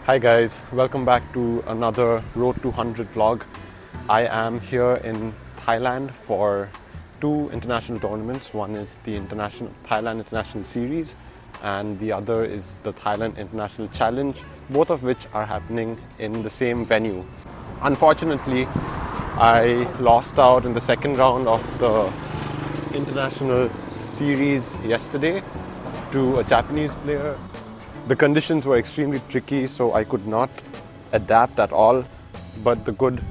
Hi guys, welcome back to another Road to 100 vlog. I am here in Thailand for two international tournaments. One is the Thailand International Series and the other is the Thailand International Challenge, both of which are happening in the same venue. Unfortunately, I lost out in the second round of the International Series yesterday to a Japanese player. The conditions were extremely tricky, so I could not adapt at all. But the good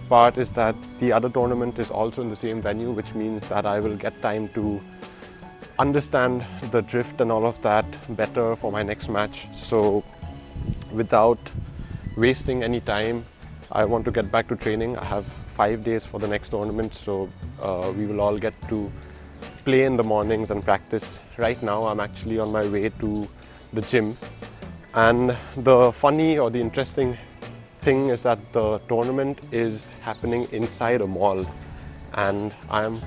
part is that the other tournament is also in the same venue, which means that I will get time to understand the drift and all of that better for my next match. So without wasting any time, I want to get back to training. I have 5 days for the next tournament, so we will all get to play in the mornings and practice. Right now I'm actually on my way to the gym, and the funny or the interesting thing is that the tournament is happening inside a mall, and I'm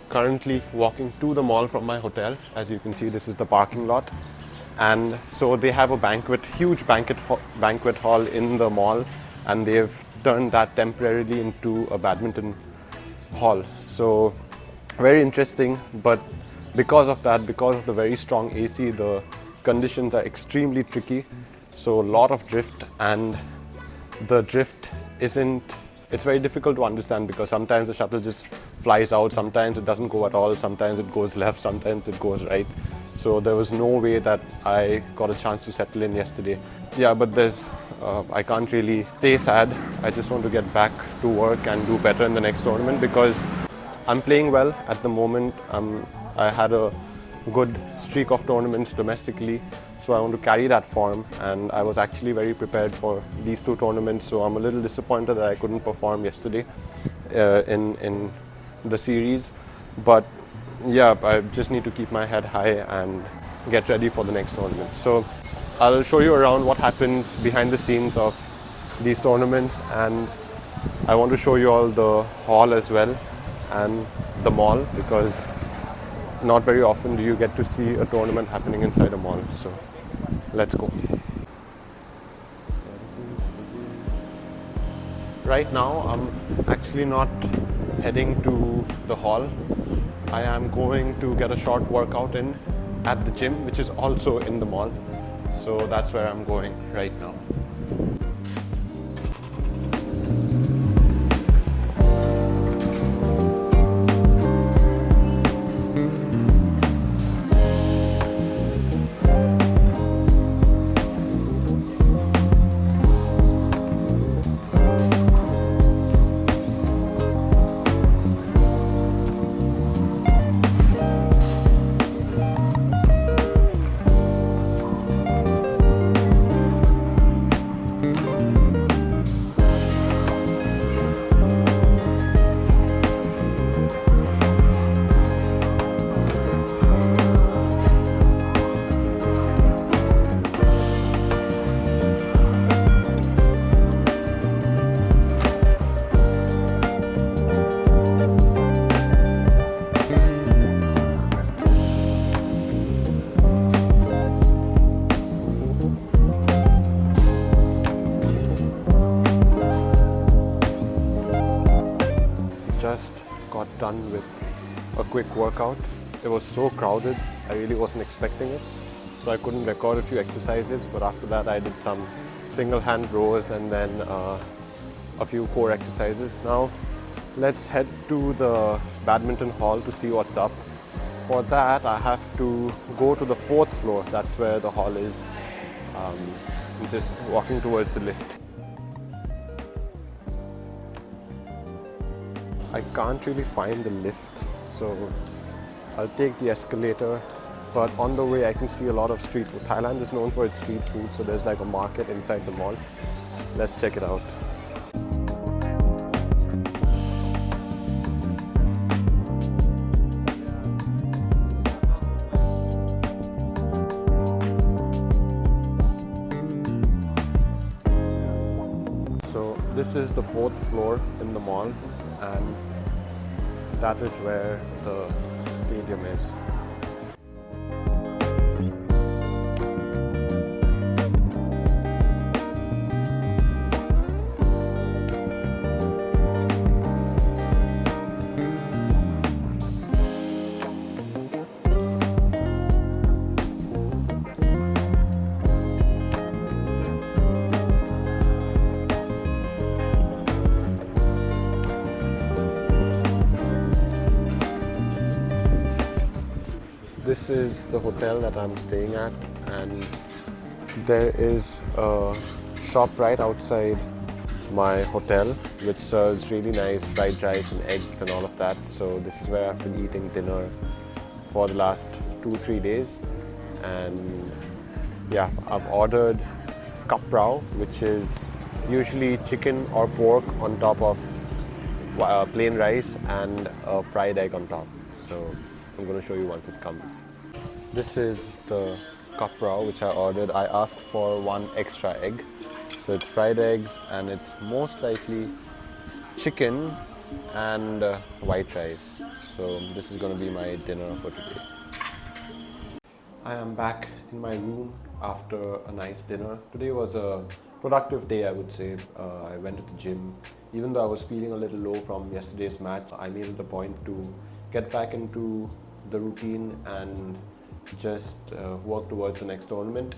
currently walking to the mall from my hotel. As you can see, this is the parking lot, and so they have a huge banquet hall in the mall, and they've turned that temporarily into a badminton hall. So very interesting, but because of the very strong AC, the conditions are extremely tricky, so a lot of drift, and the drift it's very difficult to understand because sometimes the shuttle just flies out, sometimes it doesn't go at all, sometimes it goes left, sometimes it goes right. So there was no way that I got a chance to settle in yesterday. Yeah, but I can't really stay sad. I just want to get back to work and do better in the next tournament because I'm playing well at the moment. I had a good streak of tournaments domestically, so I want to carry that form, and I was actually very prepared for these two tournaments, so I'm a little disappointed that I couldn't perform yesterday in the series. But yeah, I just need to keep my head high and get ready for the next tournament. So I'll show you around what happens behind the scenes of these tournaments, and I want to show you all the hall as well and the mall, because not very often do you get to see a tournament happening inside a mall. So let's go. Right now I'm actually not heading to the hall. I am going to get a short workout in at the gym, which is also in the mall. So that's where I'm going right now. Just got done with a quick workout. It was so crowded, I really wasn't expecting it, so I couldn't record a few exercises, but after that I did some single hand rows and then a few core exercises. Now let's head to the badminton hall to see what's up. For that I have to go to the 4th floor, that's where the hall is. Just walking towards the lift. I can't really find the lift, so I'll take the escalator, but on the way I can see a lot of street food. Thailand is known for its street food, so there's like a market inside the mall. Let's check it out. So this is the 4th floor in the mall, and that is where the stadium is. This is the hotel that I'm staying at, and there is a shop right outside my hotel which serves really nice fried rice and eggs and all of that. So this is where I've been eating dinner for the last 2-3 days. And yeah, I've ordered kaprao, which is usually chicken or pork on top of plain rice and a fried egg on top. So I'm going to show you once it comes. This is the kaprao which I ordered. I asked for 1 extra egg. So it's fried eggs, and it's most likely chicken and white rice. So this is going to be my dinner for today. I am back in my room after a nice dinner. Today was a productive day, I would say. I went to the gym. Even though I was feeling a little low from yesterday's match, I made it a point to get back into the routine and just work towards the next tournament.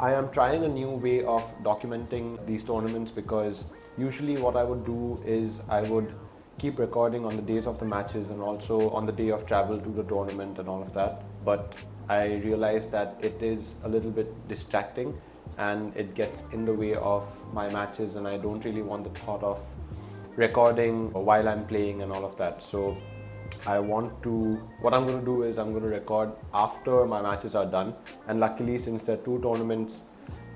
I am trying a new way of documenting these tournaments, because usually what I would do is I would keep recording on the days of the matches and also on the day of travel to the tournament and all of that. But I realized that it is a little bit distracting and it gets in the way of my matches, and I don't really want the thought of recording while I'm playing and all of that. So what I'm going to do is I'm going to record after my matches are done. And luckily, since there are 2 tournaments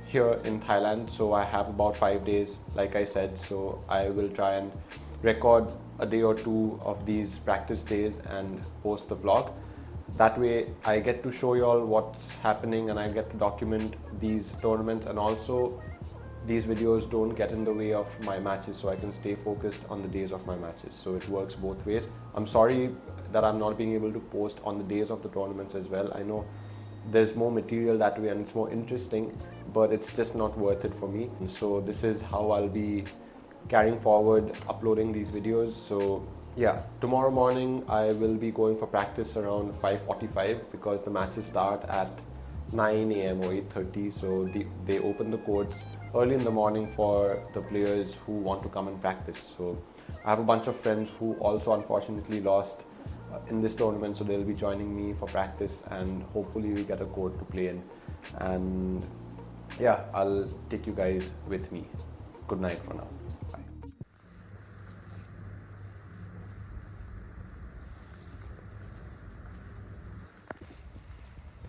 here in Thailand, so I have about 5 days, like I said. So I will try and record a day or 2 of these practice days and post the vlog. That way I get to show you all what's happening and I get to document these tournaments, and also these videos don't get in the way of my matches, so I can stay focused on the days of my matches. So it works both ways. I'm sorry that I'm not being able to post on the days of the tournaments as well. I know there's more material that way and it's more interesting, but it's just not worth it for me. So this is how I'll be carrying forward uploading these videos. So yeah, tomorrow morning I will be going for practice around 5:45, because the matches start at 9 a.m. or 8:30. So they open the courts early in the morning for the players who want to come and practice. So I have a bunch of friends who also unfortunately lost in this tournament, so they'll be joining me for practice, and hopefully we get a court to play in. And yeah, I'll take you guys with me. Good night for now. Bye.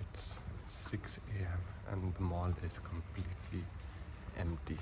It's 6 a.m. and the mall is completely empty.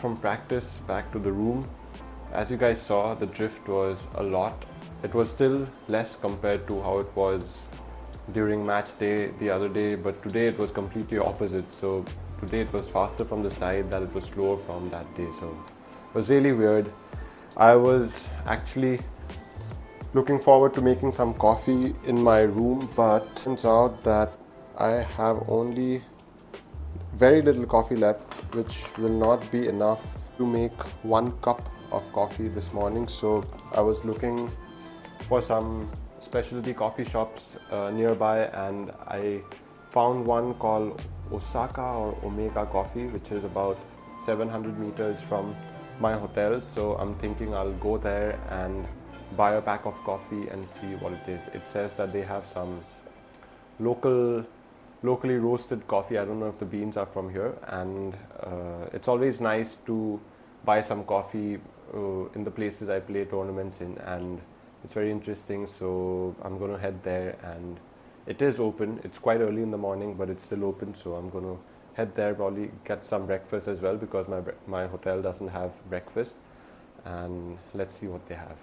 from practice back to the room. As you guys saw, the drift was a lot. It was still less compared to how it was during match day the other day, but today it was completely opposite. So today it was faster from the side than it was slower from that day. So it was really weird. I was actually looking forward to making some coffee in my room, but it turns out that I have only very little coffee left, which will not be enough to make 1 cup of coffee this morning. So I was looking for some specialty coffee shops nearby, and I found one called Osaka or Omega Coffee, which is about 700 meters from my hotel. So I'm thinking I'll go there and buy a pack of coffee and see what it is. It says that they have some locally roasted coffee. I don't know if the beans are from here, and it's always nice to buy some coffee in the places I play tournaments in, and it's very interesting. So I'm going to head there, and it is open. It's quite early in the morning, but it's still open, so I'm going to head there, probably get some breakfast as well, because my hotel doesn't have breakfast, and let's see what they have.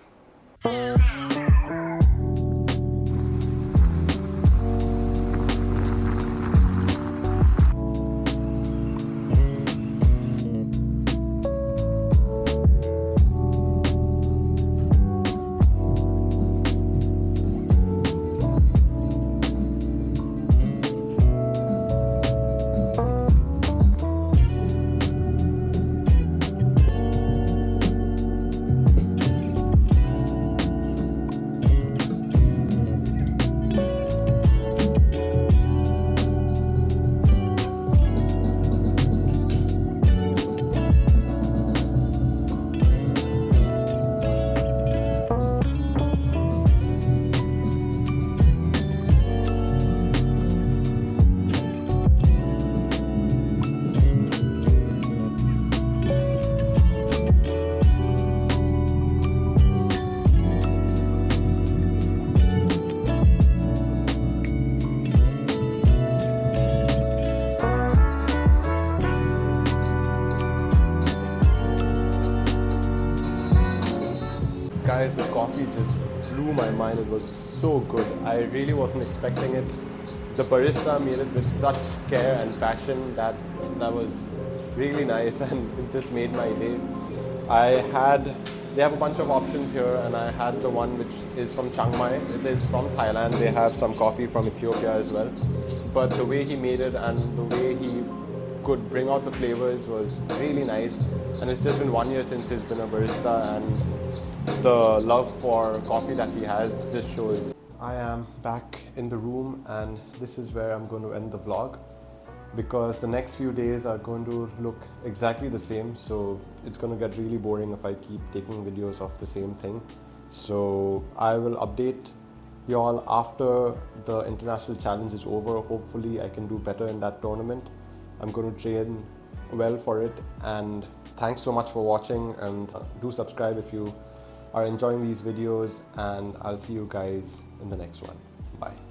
Guys, the coffee just blew my mind. It was so good. I really wasn't expecting it. The barista made it with such care and passion that was really nice, and it just made my day. They have a bunch of options here, and I had the one which is from Chiang Mai. It is from Thailand. They have some coffee from Ethiopia as well. But the way he made it and the way he could bring out the flavors was really nice. And it's just been 1 year since he's been a barista, and the love for coffee that he has just shows. I am back in the room, and this is where I'm going to end the vlog, because the next few days are going to look exactly the same. So it's going to get really boring if I keep taking videos of the same thing. So I will update you all after the international challenge is over. Hopefully I can do better in that tournament. I'm going to train well for it, and thanks so much for watching, and do subscribe if you are enjoying these videos, and I'll see you guys in the next one. Bye.